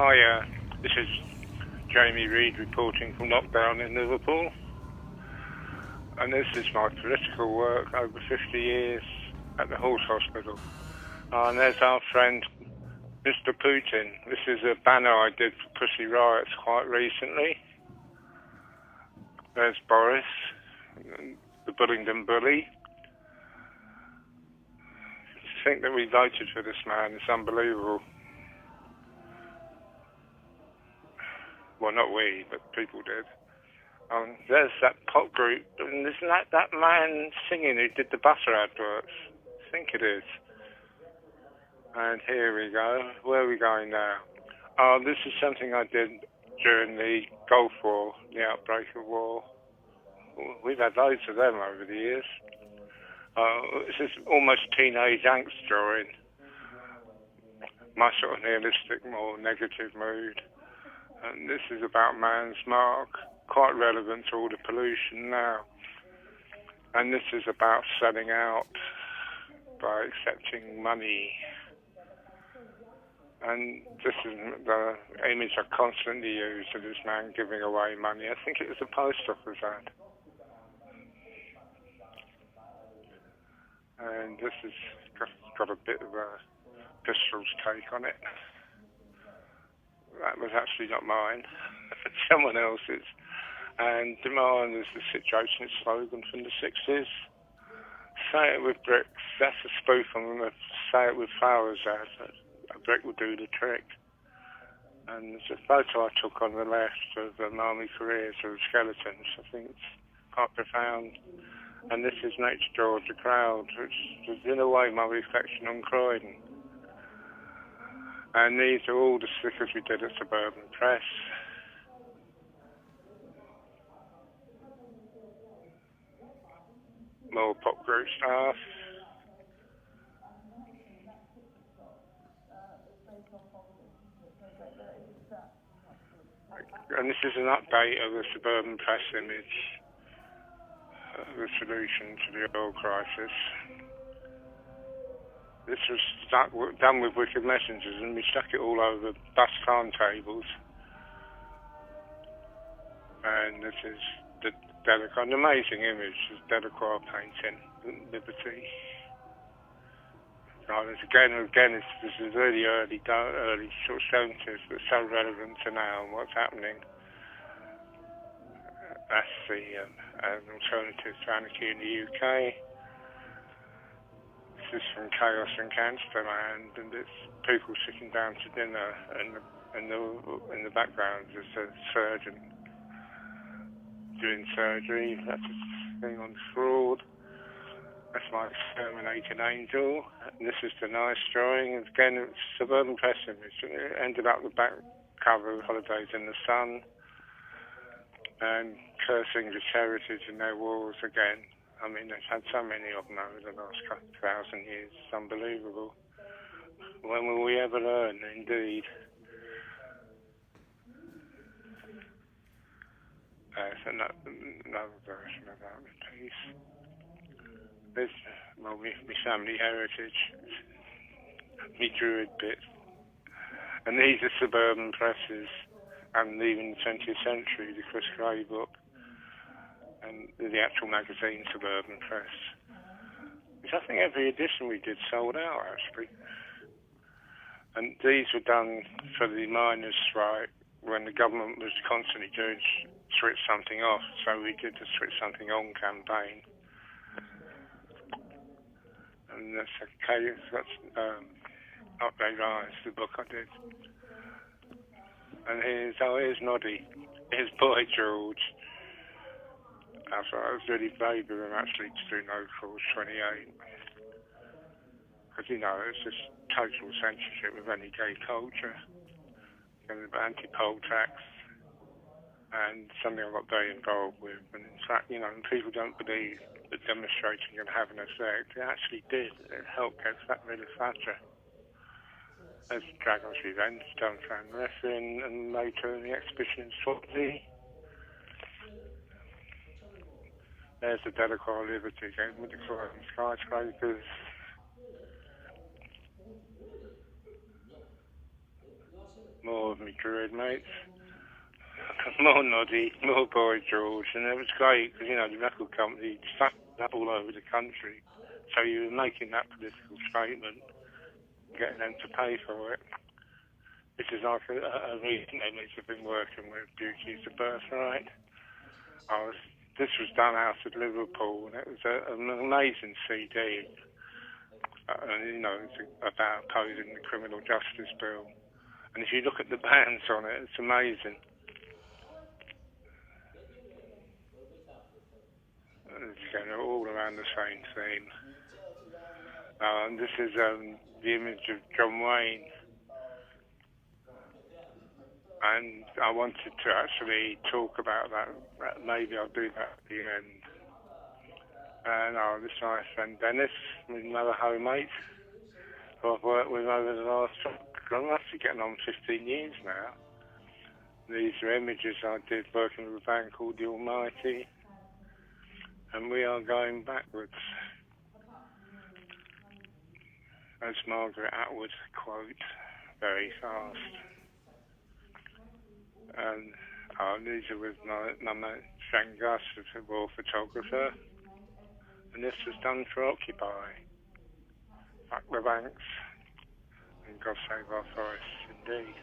Hi, this is Jamie Reid reporting from lockdown in Liverpool. And this is my political work over 50 years at the Horse Hospital. And there's our friend, Mr. Putin. This is a banner I did for Pussy Riot quite recently. There's Boris, the Bullingdon bully. To think that we voted for this man is unbelievable. Well, not we, but people did. There's that pop group, and isn't that man singing who did the butter adverts? I think it is. And here we go. Where are we going now? Oh, this is something I did during the Gulf War, the outbreak of war. We've had loads of them over the years. This is almost teenage angst drawing. My sort of nihilistic, more negative mood. And this is about man's mark, quite relevant to all the pollution now. And this is about selling out by accepting money. And this is the image I constantly use of this man giving away money. I think it was a post office ad. And this has got a bit of a Pistols take on it. That was actually not mine, but someone else's. And demand is the situation slogan from the 60s. Say it with bricks. That's a spoof on the say it with flowers ad. A brick will do the trick. And there's a photo I took on the left of army careers of the skeletons. I think it's quite profound. And this is Nature Draws the Crowd, which is in a way my reflection on Croydon. And these are all the stickers we did at Suburban Press. More pop group stuff. And this is an update of the Suburban Press image, the solution to the oil crisis. This was done with wicked messengers, and we stuck it all over bus timetables. And this is the Delacroix, an amazing image, this Delacroix painting, Liberty. This is really early sort of 70s, but so relevant to now and what's happening. That's an alternative to anarchy in the UK. This is from Chaos and Cansterland, and it's people sitting down to dinner, and in the background there's a surgeon doing surgery. That's a thing on fraud. That's my exterminated angel. And this is the nice drawing. And again, it's Suburban Press image. It ended up the back cover of Holidays in the Sun. And cursing the heritage in their wars again. I mean, they've had so many of them over the last 1,000 years. It's unbelievable. When will we ever learn, indeed? There's another version of that piece. There's, my family heritage, me Druid bit. And these are Suburban Presses, and even the 20th Century, the Chris Gray book, and the actual magazine Suburban Press. Which I think every edition we did sold out, actually. And these were done for the miners' strike when the government was constantly doing switch something off, so we did the switch something on campaign. And that's okay, that's Up They Rise, the book I did. And here's Noddy, here's Boy George. I was really brave of him actually to do No Cause 28. Because, it's just total censorship of any gay culture. And anti-poll tax. And something I got very involved with. And in fact, people don't believe that demonstrating can have an effect. It actually did. It helped get rid of Thatcher. There's Dragon's Revenge, done Fan Wrestling, and later the exhibition in Swansea. There's the Delacroix Liberty again with the Croydon skyscrapers. more of my Druid mates, more Noddy, more Boy George, and it was great because, you know, the record company stuck up all over the country, so you were making that political statement, getting them to pay for it. This is like a recent image I've been working with, Beauty is a Birthright. This was done out of Liverpool, and it was an amazing CD. And, you know, it's about opposing the criminal justice bill. And if you look at the bands on it, it's amazing. It's going all around the same theme. And this is the image of John Wayne. And I wanted to actually talk about that. Maybe I'll do that at the end. And this is my friend Dennis, another homemate, who I've worked with over the last, I'm actually getting on 15 years now. These are images I did working with a band called The Almighty. And we are going backwards. As Margaret Atwood quote, very fast. And these are with my mate Frank Gus, a war photographer. And this was done for Occupy. Back the banks. And God save our forests, indeed.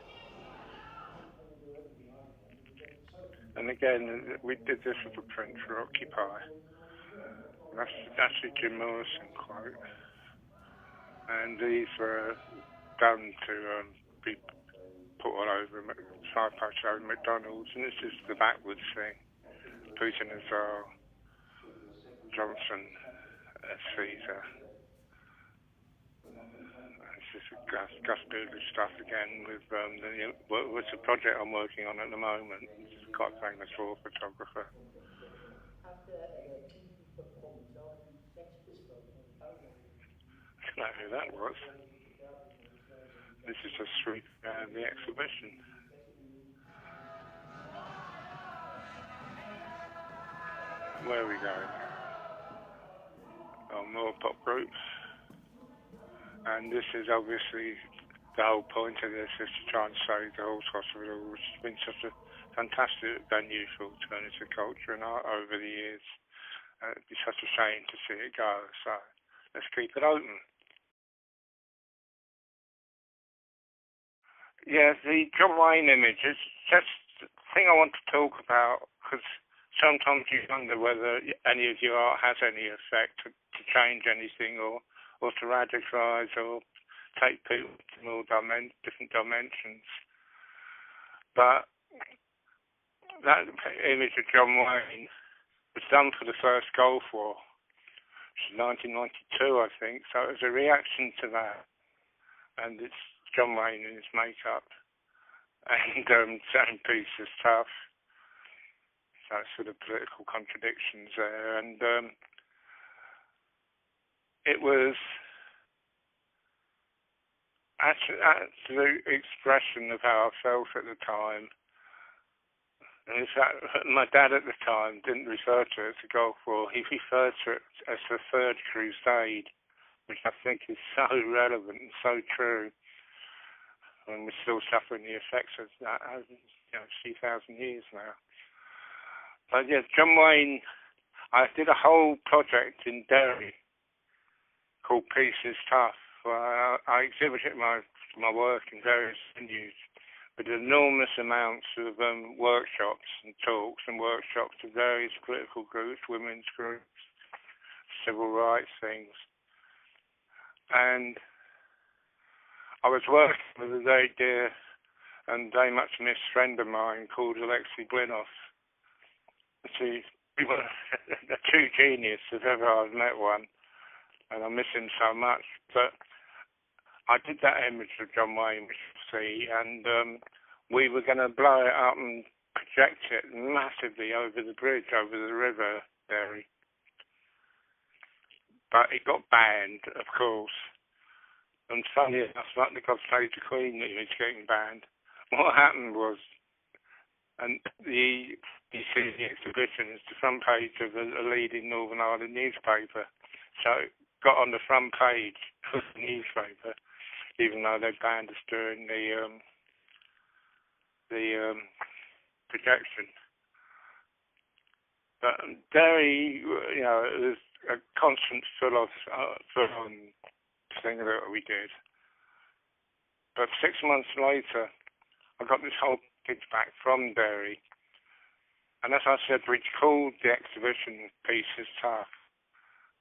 And again, we did this as a print for Occupy. And that's actually Jim Morrison quote. And these were done to be put all over, side posted over McDonald's, and this is the backwards thing. Putin as well, Johnson as Caesar. It's just Gus Builder stuff again with what's a project I'm working on at the moment. It's quite a famous war photographer. I don't know who that was. This is a sweep of the exhibition. Where are we going? Oh, more pop groups. And this is obviously the whole point of this is to try and save the Horse Hospital, which has been such a fantastic venue for alternative culture and art over the years. It'd be such a shame to see it go, so let's keep it open. Yeah, the John Wayne image is just the thing I want to talk about, because sometimes you wonder whether any of your art has any effect to change anything or to radicalise or take people to more different dimensions. But that image of John Wayne was done for the first Gulf War, which is 1992, I think, so it was a reaction to that. And it's John Wayne in his makeup, and same piece is tough. So sort of political contradictions there, and it was absolute expression of how I felt at the time. And in fact, my dad at the time didn't refer to it as a Gulf War. He referred to it as the Third Crusade, which I think is so relevant and so true. And we're still suffering the effects of that, 3,000 years now. But yeah, John Wayne, I did a whole project in Derry called Peace is Tough, where I exhibited my work in various venues with enormous amounts of workshops and talks and workshops to various political groups, women's groups, civil rights things. And I was working with a very dear and very much missed friend of mine called Alexei Blinoff. We were a true genius if ever I've met one, and I miss him so much. But I did that image of John Wayne, which you see, and we were going to blow it up and project it massively over the bridge, over the river, Derry. But it got banned, of course. And funny enough, like the God Save the Queen image getting banned, what happened was, and you see the exhibition, it's the front page of a leading Northern Ireland newspaper. So it got on the front page of the newspaper, even though they banned us during the the projection. But Derry, you know, it was a constant full-on thing that we did. But 6 months later, I got this whole package back from Derry. And as I said, we called the exhibition Pieces Tough.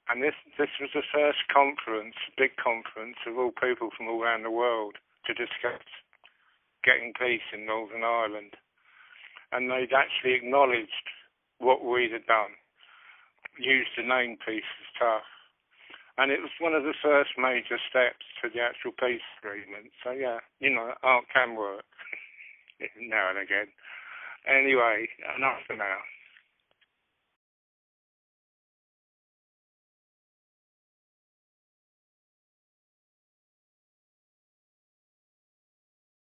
And this was the first conference, big conference, of all people from all around the world to discuss getting peace in Northern Ireland. And they'd actually acknowledged what Reid had done, used the name Pieces Tough. And it was one of the first major steps to the actual peace agreement. So yeah, you know, art can work now and again. Anyway, enough for now.